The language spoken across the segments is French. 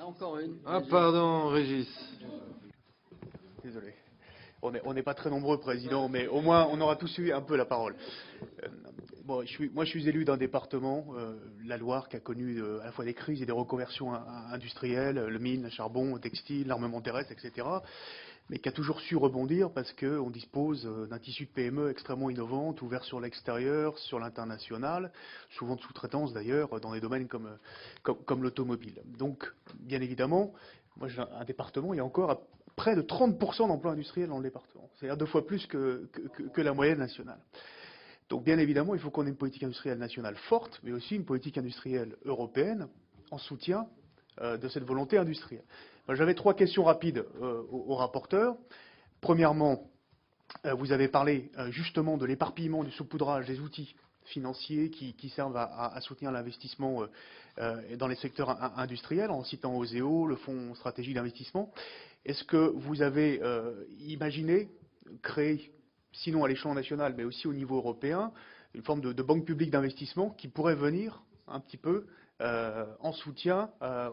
Encore une. Ah, pardon, Régis. Désolé. On n'est pas très nombreux, Président, mais au moins on aura tous eu un peu la parole. Bon, moi, je suis élu d'un département, la Loire, qui a connu à la fois des crises et des reconversions industrielles, le mine, le charbon, le textile, l'armement terrestre, etc., mais qui a toujours su rebondir parce qu'on dispose d'un tissu de PME extrêmement innovant, ouvert sur l'extérieur, sur l'international, souvent de sous-traitance d'ailleurs, dans des domaines comme l'automobile. Donc, bien évidemment, moi j'ai un département, il y a encore près de 30% d'emplois industriels dans le département. C'est-à-dire 2 fois plus que la moyenne nationale. Donc bien évidemment, il faut qu'on ait une politique industrielle nationale forte, mais aussi une politique industrielle européenne en soutien de cette volonté industrielle. J'avais 3 questions rapides au rapporteur. Premièrement, vous avez parlé justement de l'éparpillement, du saupoudrage des outils financiers qui servent à soutenir l'investissement dans les secteurs industriels, en citant OSEO, le Fonds stratégique d'investissement. Est-ce que vous avez imaginé créer, sinon à l'échelon national, mais aussi au niveau européen, une forme de banque publique d'investissement qui pourrait venir un petit peu en soutien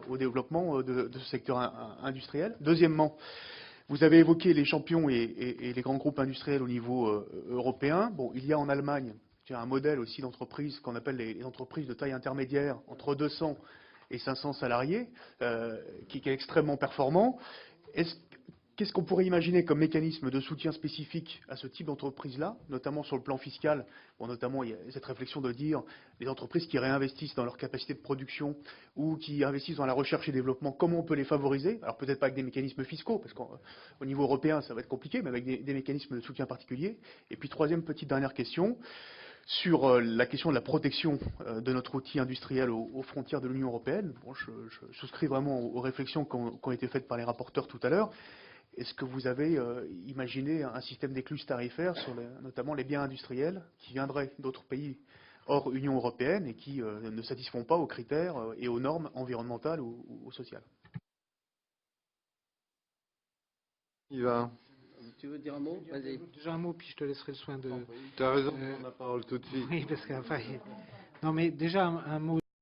au développement de ce secteur industriel? Deuxièmement, vous avez évoqué les champions et les grands groupes industriels au niveau européen. Bon, il y a en Allemagne un modèle aussi d'entreprise qu'on appelle les entreprises de taille intermédiaire, entre 200 et 500 salariés, qui est extrêmement performant. Qu'est-ce qu'on pourrait imaginer comme mécanisme de soutien spécifique à ce type d'entreprise-là, notamment sur le plan fiscal? Bon, notamment, il y a cette réflexion de dire les entreprises qui réinvestissent dans leur capacité de production ou qui investissent dans la recherche et développement, comment on peut les favoriser? Alors peut-être pas avec des mécanismes fiscaux, parce qu'au niveau européen, ça va être compliqué, mais avec des mécanismes de soutien particuliers. Et puis troisième petite dernière question, sur la question de la protection de notre outil industriel aux frontières de l'Union européenne. Bon, je souscris vraiment aux réflexions qui ont été faites par les rapporteurs tout à l'heure. Est-ce que vous avez imaginé un système d'écluses tarifaires sur notamment les biens industriels qui viendraient d'autres pays hors Union européenne et qui ne satisfont pas aux critères et aux normes environnementales ou sociales? Il va. Tu veux dire un mot? Vas-y. Déjà un mot, puis je te laisserai le soin de... Tu as raison, on a la parole tout de suite. Oui, parce qu'enfin... Non, mais déjà un mot